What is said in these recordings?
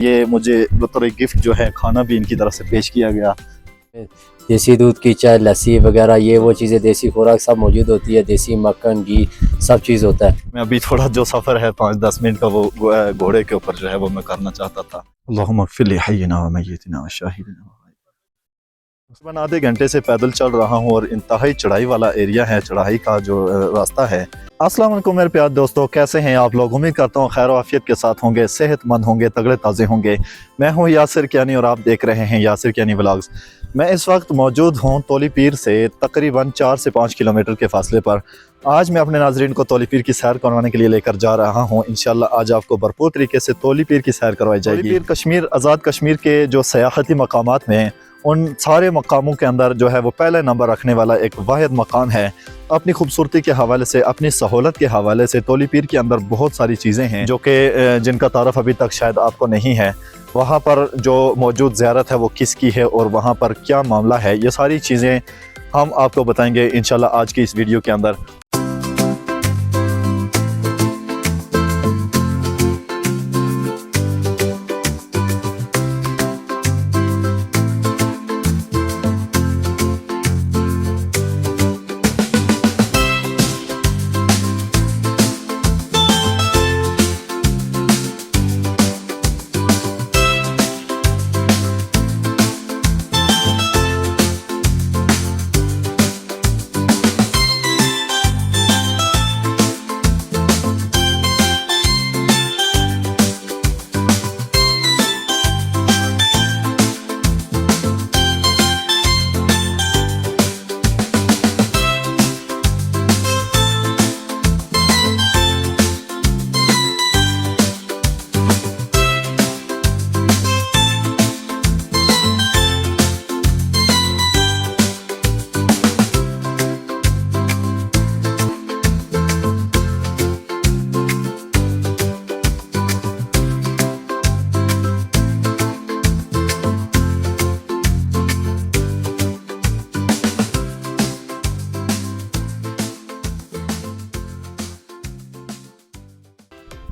ये मुझे बतौर गिफ्ट जो है खाना भी इनकी तरफ से पेश किया गया। देसी दूध की चाय, लस्सी वगैरह ये वो चीज़ें, देसी खुराक सब मौजूद होती है। देसी मक्खन, घी सब चीज़ होता है। मैं अभी थोड़ा जो सफ़र है 5-10 मिनट का वो घोड़े के ऊपर जो है वो मैं करना चाहता था। अल्लाहुम्मा इग़फ़िर ली हय्यिना व मय्यितिना व शाहिदिना। तकरीबन आधे घंटे से पैदल चल रहा हूँ और इंतहाई चढ़ाई वाला एरिया है, चढ़ाई का जो रास्ता है। अस्सलाम वालेकुम मेरे प्यारे दोस्तों, कैसे हैं आप लोग? उम्मीद करता हूँ खैर आफियत के साथ होंगे, सेहतमंद होंगे, तगड़े ताज़े होंगे। मैं हूँ यासिर कियानी और आप देख रहे हैं यासिर कियानी व्लॉग्स। मैं इस वक्त मौजूद हूँ तौली पीर से तकरीबन 4 से 5 किलोमीटर के फासले पर। आज मैं अपने नाजरीन को तौली पीर की सैर करवाने के लिए लेकर जा रहा हूँ। इंशाल्लाह आज आपको भरपूर तरीके से तौली पीर की सैर करवाई जाएगी। तौली पीर कश्मीर, आज़ाद कश्मीर के जो सयाहती मकामात में, उन सारे मकामों के अंदर जो है वो पहले नंबर रखने वाला एक वाहिद मकाम है। अपनी खूबसूरती के हवाले से, अपनी सहूलत के हवाले से तौली पीर के अंदर बहुत सारी चीज़ें हैं जो कि जिनका तारफ़ अभी तक शायद आपको नहीं है। वहाँ पर जो मौजूद ज़ियारत है वो किसकी है और वहाँ पर क्या मामला है, ये सारी चीज़ें हम आपको बताएंगे इंशाल्लाह आज की इस वीडियो के अंदर।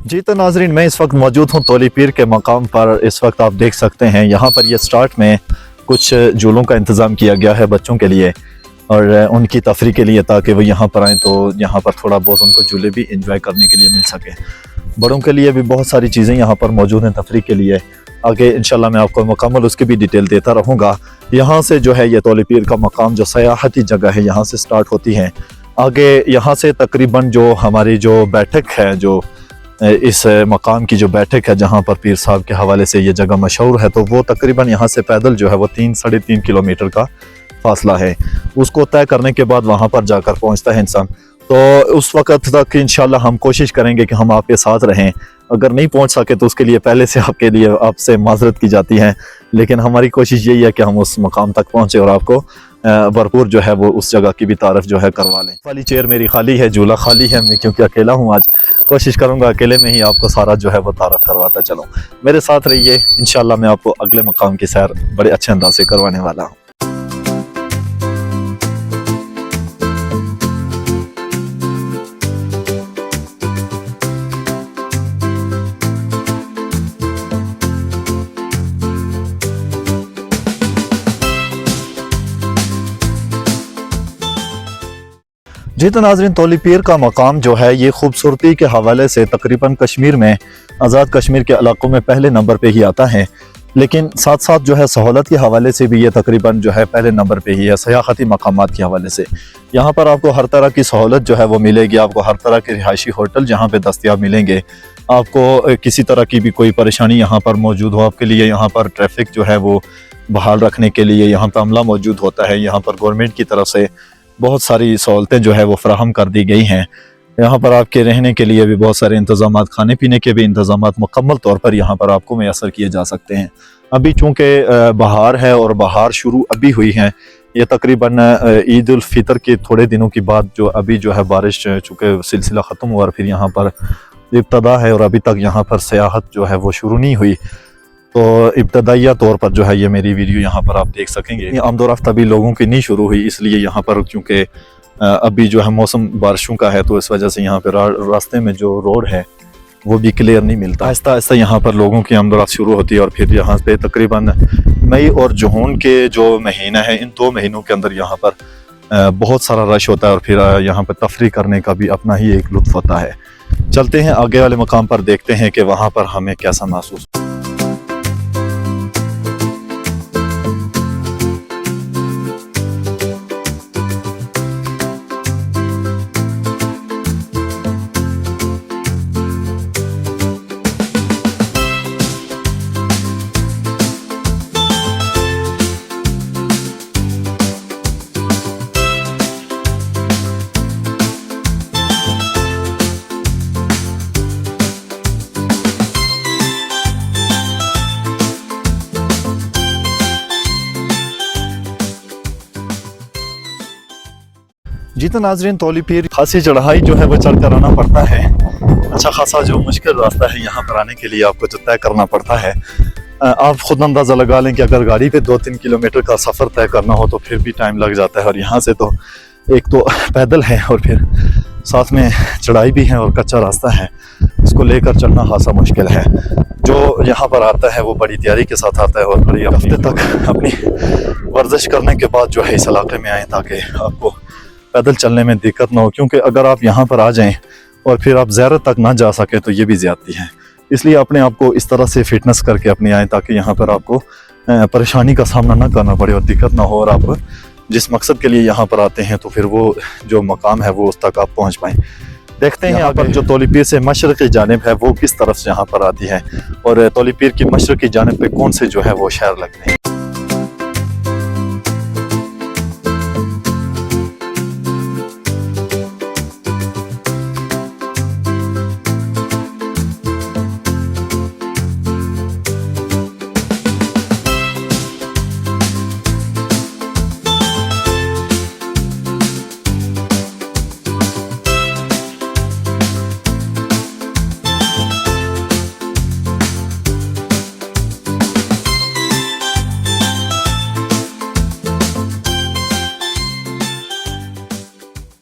जी तो नाजरीन, मैं इस वक्त मौजूद हूँ तौली पीर के मकाम पर। इस वक्त आप देख सकते हैं यहाँ पर ये स्टार्ट में कुछ झूलों का इंतज़ाम किया गया है बच्चों के लिए और उनकी तफरी के लिए, ताकि वो यहाँ पर आएँ तो यहाँ पर थोड़ा बहुत उनको झूले भी इंजॉय करने के लिए मिल सके। बड़ों के लिए भी बहुत सारी चीज़ें यहाँ पर मौजूद हैं तफरी के लिए। आगे इंशाल्लाह मैं आपको मुकम्मल उसकी भी डिटेल देता रहूँगा। यहाँ से जो है ये तौली पीर का मकाम जो सयाहती जगह है, यहाँ से स्टार्ट होती है। आगे यहाँ से तकरीबन जो हमारी जो बैठक है, जो इस मकाम की जो बैठक है जहाँ पर पीर साहब के हवाले से ये जगह मशहूर है, तो वो तकरीबन यहाँ से पैदल जो है वो 3-3.5 किलोमीटर का फासला है। उसको तय करने के बाद वहाँ पर जाकर पहुँचता है इंसान। तो उस वक़्त तक इंशाल्लाह हम कोशिश करेंगे कि हम आपके साथ रहें। अगर नहीं पहुँच सके तो उसके लिए पहले से आपसे माजरत की जाती है, लेकिन हमारी कोशिश यही है कि हम उस मकाम तक पहुँचे और आपको भरपूर जो है वो उस जगह की भी तारीफ जो है करवा लें। वाली चेयर मेरी खाली है, झूला खाली है, मैं क्योंकि अकेला हूँ आज। कोशिश करूँगा अकेले में ही आपको सारा जो है वो तारीफ करवाता चलूँ। मेरे साथ रहिए, इंशाल्लाह मैं आपको अगले मकाम की सैर बड़े अच्छे अंदाज से करवाने वाला हूँ। जी तो नाज़रीन, तौली पीर का मकाम जो है ये खूबसूरती के हवाले से तकरीबन कश्मीर में, आज़ाद कश्मीर के इलाकों में पहले नंबर पे ही आता है, लेकिन साथ साथ जो है सहूलत के हवाले से भी ये तकरीबन जो है पहले नंबर पे ही है। सयाहती मकामात के हवाले से यहाँ पर आपको हर तरह की सहूलत जो है वो मिलेगी। आपको हर तरह के रिहायशी होटल जहाँ पे दस्तियाब मिलेंगे। आपको किसी तरह की भी कोई परेशानी यहाँ पर मौजूद हो, आपके लिए यहाँ पर ट्रैफिक जो है वो बहाल रखने के लिए यहाँ पर अमला मौजूद होता है। यहाँ पर गवर्नमेंट की तरफ से बहुत सारी सहूलतें जो है वो फराहम कर दी गई हैं। यहाँ पर आपके रहने के लिए भी बहुत सारे इंतज़ाम, खाने पीने के भी इंतज़ाम मुकम्मल तौर पर यहाँ पर आपको मैसर किए जा सकते हैं। अभी चूँकि बहार है और बहार शुरू अभी हुई है, ये तकरीबन ईद उल फितर के थोड़े दिनों के बाद जो अभी जो है बारिश चूँकि सिलसिला ख़त्म हुआ और फिर यहाँ पर इब्तदा है और अभी तक यहाँ पर सयाहत जो है वो शुरू नहीं हुई। तो इब्तदाइया तौर पर जो है ये मेरी वीडियो यहाँ पर आप देख सकेंगे। आमदोरफ्त अभी लोगों की नहीं शुरू हुई, इसलिए यहाँ पर क्योंकि अभी जो है मौसम बारिशों का है, तो इस वजह से यहाँ पे रास्ते में जो रोड है वो भी क्लियर नहीं मिलता। आहिस्ता आहिस्ता यहाँ पर लोगों की आमदोरफ्त शुरू होती है और फिर यहाँ पे तकरीबन मई और जून के जो महीना है, इन 2 महीनों के अंदर यहाँ पर बहुत सारा रश होता है और फिर यहाँ पर तफरी करने का भी अपना ही एक लुत्फ़ होता है। चलते हैं आगे वाले मकाम पर, देखते हैं कि वहाँ पर हमें कैसा महसूस। जी तो नाजरीन, तौली पीर खासी चढ़ाई जो है वो चढ़ कर आना पड़ता है। अच्छा खासा जो मुश्किल रास्ता है यहाँ पर आने के लिए आपको जो तय करना पड़ता है। आप खुद अंदाज़ा लगा लें कि अगर गाड़ी पे 2-3 किलोमीटर का सफ़र तय करना हो तो फिर भी टाइम लग जाता है। और यहाँ से तो एक तो पैदल है और फिर साथ में चढ़ाई भी है और कच्चा रास्ता है, इसको लेकर चलना खासा मुश्किल है। जो यहाँ पर आता है वो बड़ी तैयारी के साथ आता है और बड़ी हफ्ते तक अपनी वर्जिश करने के बाद जो है इस इलाके में आए ताकि आपको पैदल चलने में दिक्कत ना हो। क्योंकि अगर आप यहाँ पर आ जाएं और फिर आप ज़्यारत तक ना जा सके तो ये भी ज़्यादती है। इसलिए अपने आप को इस तरह से फिटनेस करके अपने आएँ ताकि यहाँ पर आपको परेशानी का सामना ना करना पड़े और दिक्कत ना हो, और आप जिस मकसद के लिए यहाँ पर आते हैं तो फिर वो जो मकाम है वो उस तक आप पहुँच पाएँ। देखते हैं यहाँ पर जो तौली पीर से मशरक़ी जानिब है वो किस तरफ से यहाँ पर आती है और तौली पीर की मशरक़ी जानिब पे कौन से जो है वो शहर लगते हैं।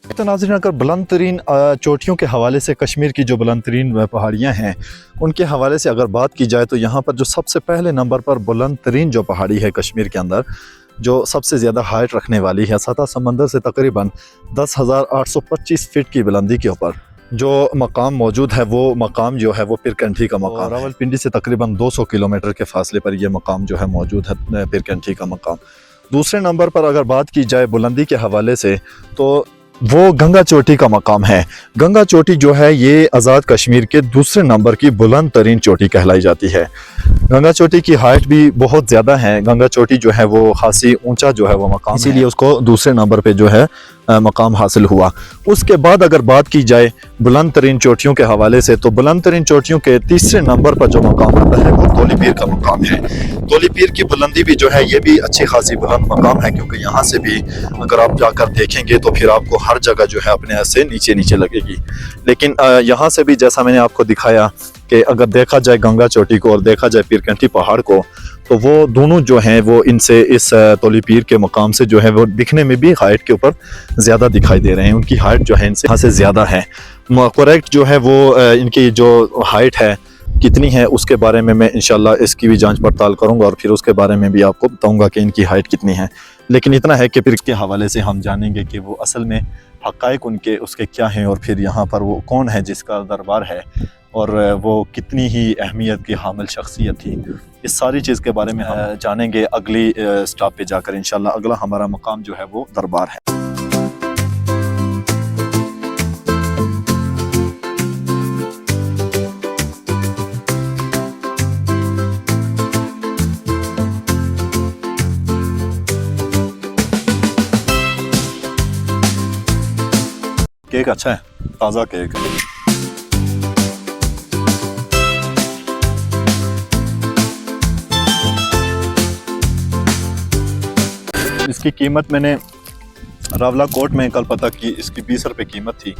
तो नाज़रीन, अगर बुलंद तरीन चोटियों के हवाले से कश्मीर की जो बुलंद तरीन पहाड़ियाँ हैं उनके हवाले से अगर बात की जाए तो यहाँ पर जो सबसे पहले नंबर पर बुलंद तरीन जो पहाड़ी है कश्मीर के अंदर, जो सबसे ज़्यादा हाइट रखने वाली है, सतह समंदर से तकरीबन 10,825 फीट की बुलंदी के ऊपर जो मकाम मौजूद है, वो मकाम जो है वो पीरकंठी का मकाम। रावलपिंडी से तकरीबन 200 किलोमीटर के फासले पर यह मकाम जो है मौजूद है, पीरकंठी का मकाम। दूसरे नंबर पर अगर बात की जाए बुलंदी के हवाले से तो वो गंगा चोटी का मकाम है। गंगा चोटी जो है ये आज़ाद कश्मीर के दूसरे नंबर की बुलंद तरीन चोटी कहलाई जाती है। गंगा चोटी की हाइट भी बहुत ज़्यादा है। गंगा चोटी जो है वो खासी ऊंचा जो है वो मकाम, इसीलिए उसको दूसरे नंबर पे जो है मकाम हासिल हुआ। उसके बाद अगर बात की जाए बुलंद तरीन चोटियों के हवाले से तो बुलंद तरीन चोटियों के तीसरे नंबर पर जो मकाम आता है वो तौली पीर का मकाम है। तौली पीर की बुलंदी भी जो है ये भी अच्छी खासी बुलंद मकाम है, क्योंकि यहाँ से भी अगर आप जाकर देखेंगे तो फिर आपको हर जगह जो है अपने से नीचे नीचे लगेगी। लेकिन यहाँ से भी जैसा मैंने आपको दिखाया कि अगर देखा जाए गंगा चोटी को और देखा जाए पीरकंठी पहाड़ को तो वो दोनों जो हैं वो इनसे इस तौली पीर के मकाम से जो है वो दिखने में भी हाइट के ऊपर ज़्यादा दिखाई दे रहे हैं। उनकी हाइट जो है इनसे यहाँ से ज़्यादा है। करेक्ट जो है वो इनकी जो हाइट है कितनी है उसके बारे में मैं इंशाल्लाह इसकी भी जांच पड़ताल करूंगा और फिर उसके बारे में भी आपको बताऊंगा कि इनकी हाइट कितनी है। लेकिन इतना है कि फिर इसके हवाले से हम जानेंगे कि वो असल में हक़ाइक़ उनके उसके क्या हैं और फिर यहाँ पर वो कौन है जिसका दरबार है और वो कितनी ही अहमियत की हामिल शख्सियत थी। इस सारी चीज़ के बारे में हम जानेंगे अगली स्टॉप पे जाकर इंशाल्लाह। अगला हमारा मकाम जो है वो दरबार है। केक अच्छा है, ताज़ा केक है। इसकी कीमत मैंने रावला कोट में कल पता की, इसकी 20 रुपये कीमत थी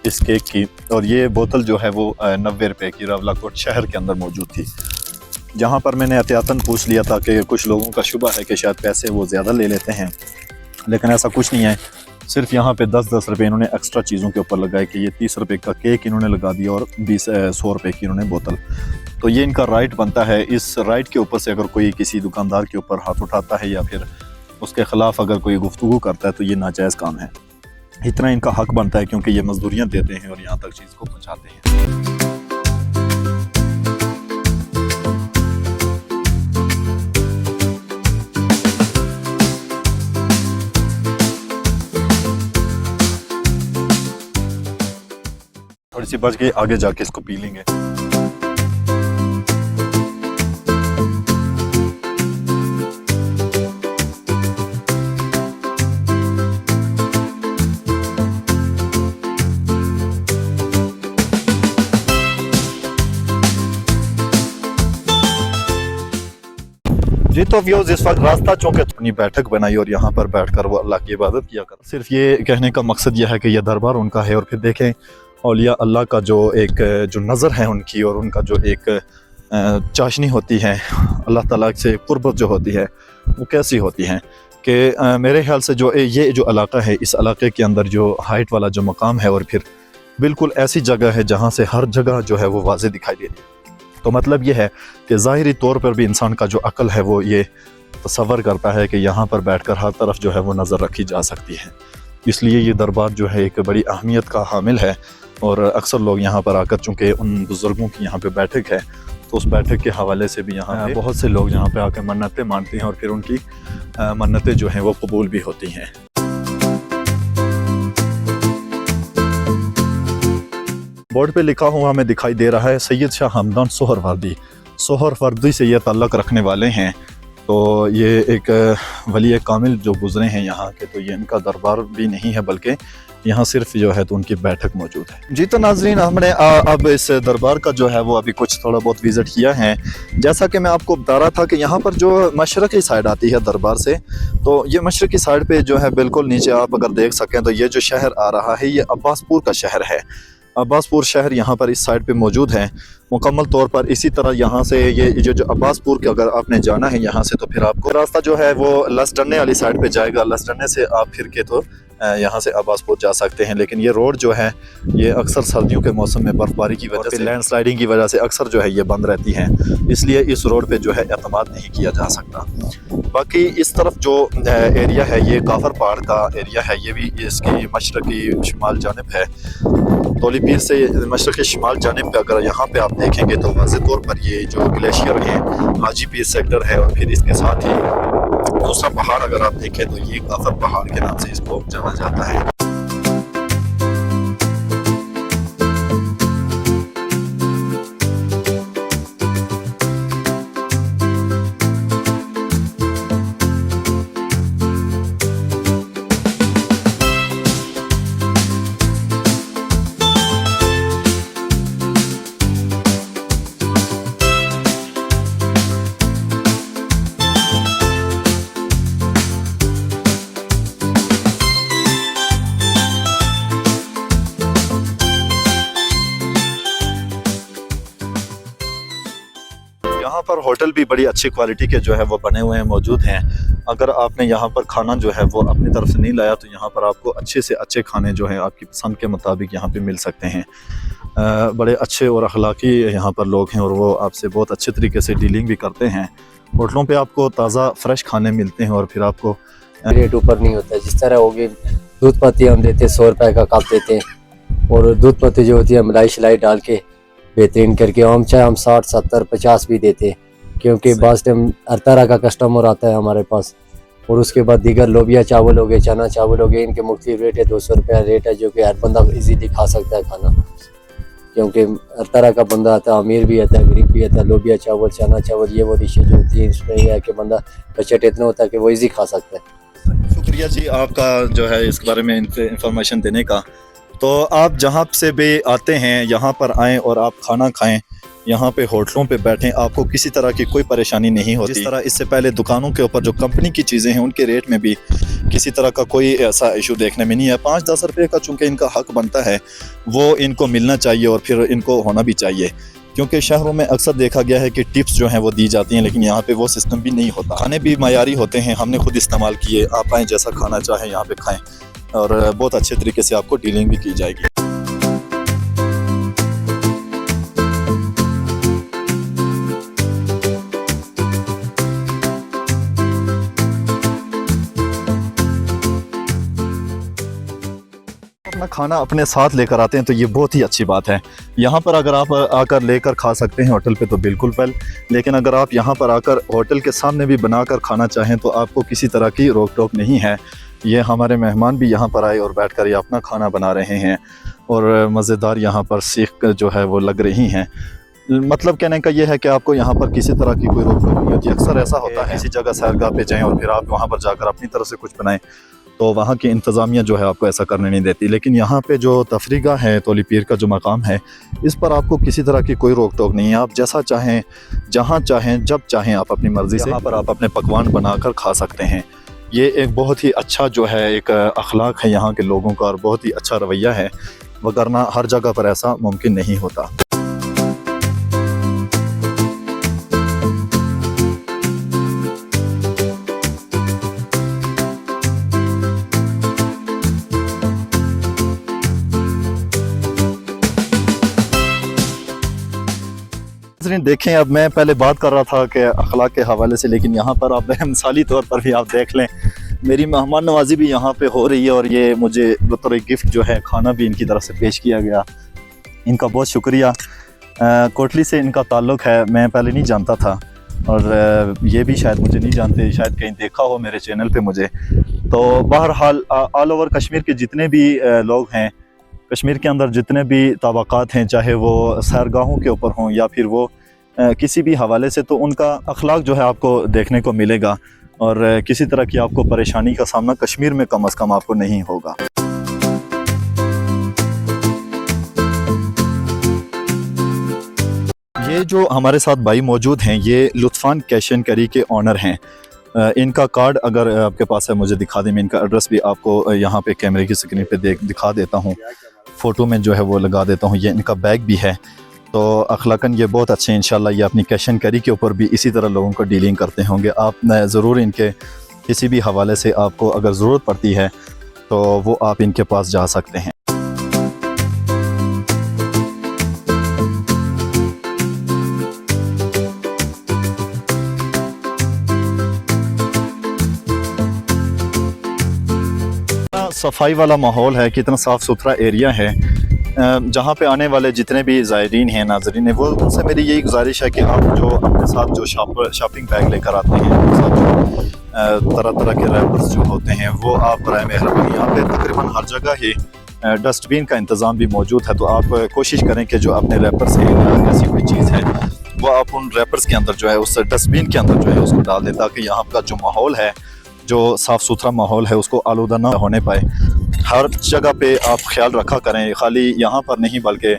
इस केक की, और ये बोतल जो है वो 90 रुपये की रावला कोट शहर के अंदर मौजूद थी। जहाँ पर मैंने एहतियातन पूछ लिया था कि कुछ लोगों का शुबा है कि शायद पैसे वो ज़्यादा ले लेते हैं, लेकिन ऐसा कुछ नहीं है। सिर्फ यहाँ पे 10-10 रुपये इन्होंने एक्स्ट्रा चीज़ों के ऊपर लगाए कि ये 30 रुपये का केक इन्होंने लगा दिया और 100 रुपये की इन्होंने बोतल। तो ये इनका राइट बनता है। इस राइट के ऊपर से अगर कोई किसी दुकानदार के ऊपर हाथ उठाता है या फिर उसके ख़िलाफ़ अगर कोई गुफ्तगू करता है तो ये नाजायज़ काम है। इतना इनका हक बनता है क्योंकि ये मजदूरियाँ देते हैं और यहाँ तक चीज़ को पहुँचाते हैं। थोड़ी सी बच गई, आगे जाके इसको पी लेंगे। जी तो व्यूज़ इस वक्त रास्ता चौक अपनी बैठक बनाई और यहाँ पर बैठकर वो अल्लाह की इबादत किया कर। सिर्फ ये कहने का मकसद यह है कि यह दरबार उनका है और फिर देखें औलिया अल्लाह का जो नज़र है उनकी और उनका जो एक चाशनी होती है अल्लाह ताला से कुर्बत जो होती है वो कैसी होती है कि मेरे ख्याल से ये जो इलाका है, इस इलाके के अंदर जो हाइट वाला जो मकाम है और फिर बिल्कुल ऐसी जगह है जहाँ से हर जगह जो है वो वाज़े दिखाई दे रही है। तो मतलब ये है कि ज़ाहिरी तौर पर भी इंसान का जो अक्ल है वो ये तसव्वुर करता है कि यहाँ पर बैठकर हर तरफ जो है वो नज़र रखी जा सकती है। इसलिए ये दरबार जो है एक बड़ी अहमियत का हामिल है और अक्सर लोग यहाँ पर आकर, चूँकि उन बुज़ुर्गों की यहाँ पे बैठक है तो उस बैठक के हवाले से भी यहाँ पे बहुत से लोग यहाँ पे आकर मन्नतें मानते हैं और फिर उनकी मन्नतें जो हैं वो कबूल भी होती हैं। बोर्ड पे लिखा हुआ हमें दिखाई दे रहा है सैयद शाह हमदान सोहरवर्दी से ये ताल्लुक़ रखने वाले हैं। तो ये एक वली कामिल जो गुज़रे हैं यहाँ के, तो ये इनका दरबार भी नहीं है बल्कि यहाँ सिर्फ जो है तो उनकी बैठक मौजूद है। जी तो नाज़रीन, हमने अब इस दरबार का जो है वो अभी कुछ थोड़ा बहुत विज़िट किया है। जैसा कि मैं आपको बता रहा था कि यहाँ पर जो मशरक़ी साइड आती है दरबार से, तो ये मशरक़ी साइड पे जो है बिल्कुल नीचे आप अगर देख सकें तो ये जो शहर आ रहा है ये अब्बासपुर का शहर है। अब्बासपुर शहर यहाँ पर इस साइड पे मौजूद है मुकम्मल तौर पर। इसी तरह यहाँ से ये जो अब्बासपुर के अगर आपने जाना है यहाँ से, तो फिर आपको रास्ता जो है वो लसडन्ने वाली साइड पे जाएगा। लसडन्ने से आप फिर के तो यहाँ से अब्बासपुर जा सकते हैं। लेकिन ये रोड जो है ये अक्सर सर्दियों के मौसम में बर्फबारी की वजह से, लैंडस्लाइडिंग की वजह से अक्सर जो है ये बंद रहती हैं, इसलिए इस रोड पे जो है एतमाद नहीं किया जा सकता। बाकी इस तरफ जो एरिया है ये काफर पहाड़ का एरिया है, ये भी इसकी मशरक़ी शिमाल जानिब है। तौली पीर से मशरक़ी शिमाल जानिब पे अगर यहाँ पे आप देखेंगे तो वाज़ेह तौर पर ये जो ग्लेशियर है हाजी पीर सेक्टर है और फिर इसके साथ ही दूसरा पहाड़ अगर आप देखें तो ये काफर पहाड़ के नाम से इसको जाना जाता है। यहाँ पर होटल भी बड़ी अच्छी क्वालिटी के जो है वो बने हुए हैं, मौजूद हैं। अगर आपने यहाँ पर खाना जो है वो अपनी तरफ से नहीं लाया तो यहाँ पर आपको अच्छे से अच्छे खाने जो हैं आपकी पसंद के मुताबिक यहाँ पे मिल सकते हैं। बड़े अच्छे और अखलाकी यहाँ पर लोग हैं और वो आपसे बहुत अच्छे तरीके से डीलिंग भी करते हैं। होटलों पे आपको ताज़ा फ्रेश खाने मिलते हैं और फिर आपको रेट ऊपर नहीं होता है। जिस तरह होगी दूध पत्ती हम देते 100 रुपये का कप देते हैं और दूध पत्ती जो होती है मलाई शलाई डाल के बेहतरीन करके हम चाहे हम 60, 70, 50 भी देते हैं, क्योंकि बास टाइम हर तरह का कस्टमर आता है हमारे पास। और उसके बाद दीगर लोबिया चावल हो गए, चना चावल हो गए, इनके मुख्तलिफ रेट है। 200 रुपया रेट है जो कि हर बंदा इजीली खा सकता है खाना, क्योंकि हर तरह का बंदा आता है, अमीर भी आता है, गरीब भी आता है। लोबिया चावल, चना चावल, ये वो डिशें जो होती है इसमें यह है कि बंदा बजट इतना होता है कि वो ईजी खा सकता है। शुक्रिया जी आपका जो है इस बारे में इंफॉर्मेशन देने का। तो आप जहाँ से भी आते हैं यहाँ पर आएँ और आप खाना खाएं, यहाँ पे होटलों पे बैठें, आपको किसी तरह की कोई परेशानी नहीं होती। जिस तरह इससे पहले दुकानों के ऊपर जो कंपनी की चीज़ें हैं उनके रेट में भी किसी तरह का कोई ऐसा इशू देखने में नहीं है। 5-10 रुपये का चूँकि इनका हक बनता है वो इनको मिलना चाहिए और फिर इनको होना भी चाहिए, क्योंकि शहरों में अक्सर देखा गया है कि टिप्स जो हैं वो दी जाती हैं, लेकिन यहाँ पे वो सिस्टम भी नहीं होता। खाने भी मयारी होते हैं, हमने खुद इस्तेमाल किए। आप आएँ, जैसा खाना चाहें यहाँ पे खाएँ। और बहुत अच्छे तरीके से आपको डीलिंग भी की जाएगी। अपना खाना अपने साथ लेकर आते हैं तो ये बहुत ही अच्छी बात है। यहाँ पर अगर आप आकर लेकर खा सकते हैं होटल पे तो बिल्कुल वेल, लेकिन अगर आप यहाँ पर आकर होटल के सामने भी बनाकर खाना चाहें तो आपको किसी तरह की रोक टोक नहीं है। ये हमारे मेहमान भी यहाँ पर आए और बैठकर ये अपना खाना बना रहे हैं और मज़ेदार यहाँ पर सीख जो है वो लग रही हैं। मतलब कहने का ये है कि आपको यहाँ पर किसी तरह की कोई रोक टोक नहीं होती। अक्सर ऐसा होता है किसी जगह सैरगाह पे जाएं और फिर आप वहाँ पर जाकर अपनी तरफ से कुछ बनाएं तो वहाँ की इंतज़ामिया जो है आपको ऐसा करने नहीं देती। लेकिन यहाँ पे जो तफरीगा है, तौली पीर का जो मकाम है, इस पर आपको किसी तरह की कोई रोक टोक नहीं है। आप जैसा चाहें, जहाँ चाहें, जब चाहें आप अपनी मर्ज़ी से यहाँ पर आप अपने पकवान बनाकर खा सकते हैं। ये एक बहुत ही अच्छा जो है एक अखलाक है यहाँ के लोगों का और बहुत ही अच्छा रवैया है, वगरना हर जगह पर ऐसा मुमकिन नहीं होता। देखें, अब मैं पहले बात कर रहा था कि अखलाक के हवाले से, लेकिन यहाँ पर आप मिसाली तौर पर भी आप देख लें, मेरी मेहमान नवाजी भी यहाँ पे हो रही है और ये मुझे बतौर गिफ्ट जो है खाना भी इनकी तरफ से पेश किया गया। इनका बहुत शुक्रिया। कोटली से इनका ताल्लुक़ है, मैं पहले नहीं जानता था और ये भी शायद मुझे नहीं जानते, शायद कहीं देखा हो मेरे चैनल पे मुझे। तो बहरहाल ऑल ओवर कश्मीर के जितने भी लोग हैं, कश्मीर के अंदर जितने भी तबक़ात हैं, चाहे वो सैरगाहों के ऊपर हों या फिर वो किसी भी हवाले से, तो उनका अखलाक जो है आपको देखने को मिलेगा और किसी तरह की आपको परेशानी का सामना कश्मीर में कम अज़ कम आपको नहीं होगा। ये जो हमारे साथ भाई मौजूद हैं, ये लुत्फ़ान कैश एंड करी के ऑनर हैं। इनका कार्ड अगर आपके पास है मुझे दिखा दें, मैं इनका एड्रेस भी आपको यहाँ पे कैमरे की स्क्रीन पे दिखा देता हूँ, फ़ोटो में जो है वो लगा देता हूँ। ये इनका बैग भी है, तो अखलाकन ये बहुत अच्छे हैं। इंशाल्लाह ये अपनी कैश एंड कैरी के ऊपर भी इसी तरह लोगों को डीलिंग करते होंगे। आप ज़रूर इनके किसी भी हवाले से आपको अगर ज़रूरत पड़ती है तो वो आप इनके पास जा सकते हैं। सफाई वाला माहौल है, कितना साफ़ सुथरा एरिया है। जहाँ पे आने वाले जितने भी ज़ायरीन हैं, नाज़रीन हैं, वो उनसे मेरी यही गुजारिश है कि आप जो अपने साथ जो शॉपिंग बैग लेकर आते हैं, अपने साथ जो तरह तरह के रैपर्स जो होते हैं, वो आप बराए मेहरबानी, यहाँ पे तकरीबन हर जगह ही डस्टबिन का इंतज़ाम भी मौजूद है। तो आप कोशिश करें कि जो अपने रैपर से ऐसी कोई चीज़ है वो आप उन रैपर्स के अंदर जो है, उस डस्टबिन के अंदर जो है उसको डाल दें, ताकि यहाँ का जो माहौल है, जो साफ़ सुथरा माहौल है, उसको आलूदा ना होने पाए। हर जगह पे आप ख्याल रखा करें, खाली यहाँ पर नहीं बल्कि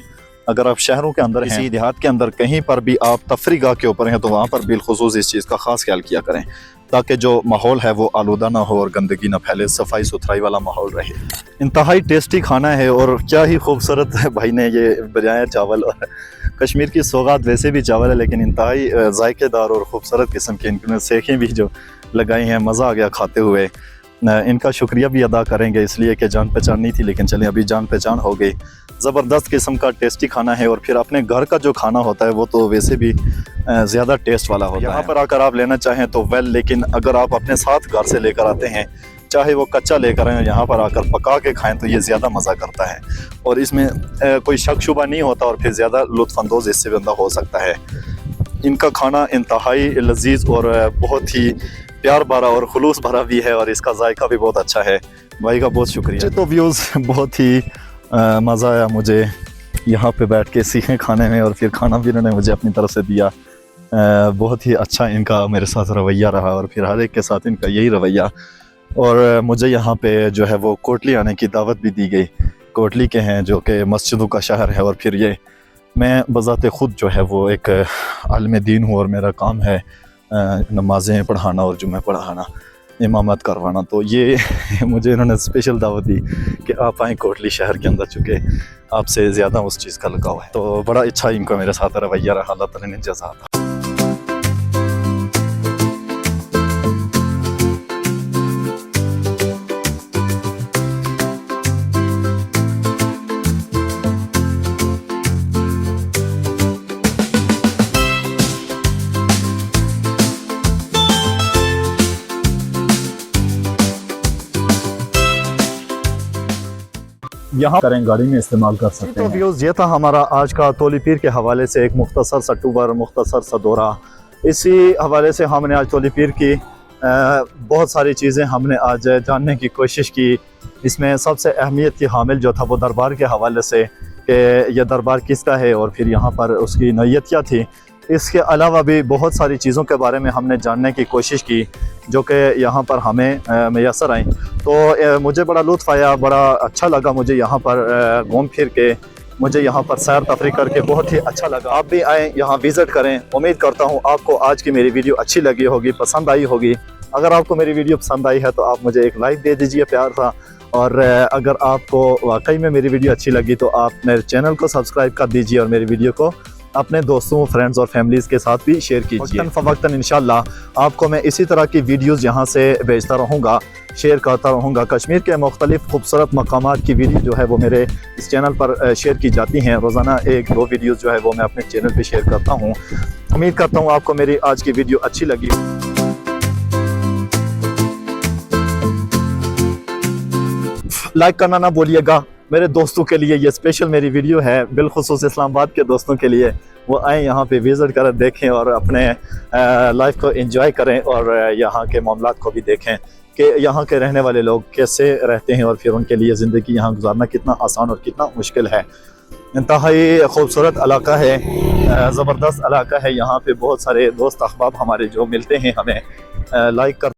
अगर आप शहरों के अंदर हैं, देहात के अंदर कहीं पर भी आप तफरीगाह के ऊपर हैं तो वहाँ पर बिलखुसूस इस चीज़ का ख़ास ख्याल किया करें, ताकि जो माहौल है वो आलूदा ना हो और गंदगी ना फैले, सफाई सुथराई वाला माहौल रहे। इंतहाई टेस्टी खाना है और क्या ही खूबसूरत भाई ने ये बनाया चावल। और कश्मीर की सौगात वैसे भी चावल है, लेकिन इंतहाई जायकेदार और ख़ूबसूरत किस्म के इनके सेखें भी जो लगाई हैं, मज़ा आ गया खाते हुए। इनका शुक्रिया भी अदा करेंगे, इसलिए कि जान पहचान नहीं थी, लेकिन चलें अभी जान पहचान हो गई। ज़बरदस्त किस्म का टेस्टी खाना है और फिर अपने घर का जो खाना होता है वो तो वैसे भी ज़्यादा टेस्ट वाला होता है। यहाँ पर आकर आप लेना चाहें तो वेल, लेकिन अगर आप अपने साथ घर से लेकर आते हैं, चाहे वो कच्चा लेकर आएँ, यहाँ पर आकर पका के खाएँ तो ये ज़्यादा मज़ा करता है और इसमें कोई शक शुबा नहीं होता और फिर ज़्यादा लुत्फ़अंदोज़ इससे बंदा हो सकता है। इनका खाना इंतहाई लजीज और बहुत ही प्यार भरा और खुलूस भरा भी है और इसका जायका भी बहुत अच्छा है। भाई का बहुत शुक्रिया। तो व्यूज़ बहुत ही मज़ा आया मुझे यहाँ पे बैठ के सीखें खाने में, और फिर खाना भी इन्होंने मुझे अपनी तरफ से दिया। बहुत ही अच्छा इनका मेरे साथ रवैया रहा और फिर हर एक के साथ इनका यही रवैया। और मुझे यहाँ पे जो है वो कोटली आने की दावत भी दी गई। कोटली के हैं जो कि मस्जिदों का शहर है और फिर ये मैं बज़ाते ख़ुद जो है वो एक आलिम दीन हूँ और मेरा काम है नमाज़ें पढ़ाना और जुम्मे पढ़ाना, इमामत करवाना। तो ये मुझे इन्होंने स्पेशल दावत दी कि आप आएँ कोटली शहर के अंदर, चुके आपसे ज़्यादा उस चीज़ का लगाव है। तो बड़ा अच्छा इनका मेरे साथ रवैया रहा, अल्लाह ताला ने जज़ा अता। यहाँ करें गाड़ी में इस्तेमाल कर सकते हैं। तो व्यूज़ ये था हमारा आज का तोली पीर के हवाले से एक मुख्तसर सा टूर, मुख्तसर सा दौरा। इसी हवाले से हमने आज तोली पीर की बहुत सारी चीज़ें हमने आज जानने की कोशिश की। इसमें सबसे अहमियत की हामिल जो था वो दरबार के हवाले से कि यह दरबार किसका है और फिर यहाँ पर उसकी नौयत क्या थी। इसके अलावा भी बहुत सारी चीज़ों के बारे में हमने जानने की कोशिश की जो कि यहाँ पर हमें मैसर आई। तो मुझे बड़ा लुत्फ़ आया, बड़ा अच्छा लगा मुझे यहाँ पर घूम फिर के, मुझे यहाँ पर सैर तफरी करके बहुत ही अच्छा लगा। आप भी आएँ, यहाँ विज़िट करें। उम्मीद करता हूँ आपको आज की मेरी वीडियो अच्छी लगी होगी, पसंद आई होगी। अगर आपको मेरी वीडियो पसंद आई है तो आप मुझे एक लाइक दे दीजिए प्यार था, और अगर आपको वाकई में मेरी वीडियो अच्छी लगी तो आप मेरे चैनल को सब्सक्राइब कर दीजिए और मेरी वीडियो को अपने दोस्तों, फ्रेंड्स और फैमिलीज़ के साथ भी शेयर कीजिए। वक्तन इंशाल्लाह आपको मैं इसी तरह की वीडियोज़ यहाँ से भेजता रहूँगा, शेयर करता रहूँगा। कश्मीर के मुख्तलिफ़ खूबसूरत मकामात की वीडियो जो है वो मेरे इस चैनल पर शेयर की जाती हैं। रोज़ाना 1-2 वीडियोज़ जो है वो मैं अपने चैनल पर शेयर करता हूँ। उम्मीद करता हूँ आपको मेरी आज की वीडियो अच्छी लगी। लाइक करना ना भूलिएगा। मेरे दोस्तों के लिए ये स्पेशल मेरी वीडियो है, बिलखुसूस इस्लामाबाद के दोस्तों के लिए। वो आएँ, यहाँ पे विज़िट करें, देखें और अपने लाइफ को एंजॉय करें और यहाँ के मामलात को भी देखें कि यहाँ के रहने वाले लोग कैसे रहते हैं और फिर उनके लिए ज़िंदगी यहाँ गुजारना कितना आसान और कितना मुश्किल है। इंतहाई खूबसूरत इलाका है, ज़बरदस्त इलाका है। यहाँ पे बहुत सारे दोस्त अहबाब हमारे जो मिलते हैं हमें लाइक कर।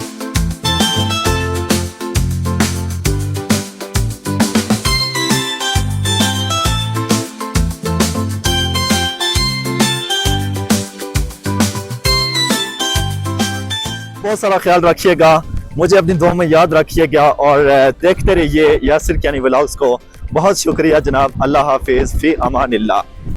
बहुत सारा ख्याल रखिएगा, मुझे अपनी दुआ में याद रखिएगा और देखते रहिए यासिर कियानी व्लॉग्स को। बहुत शुक्रिया जनाब। अल्लाह हाफिज़, फ़ी अमानिल्लाह।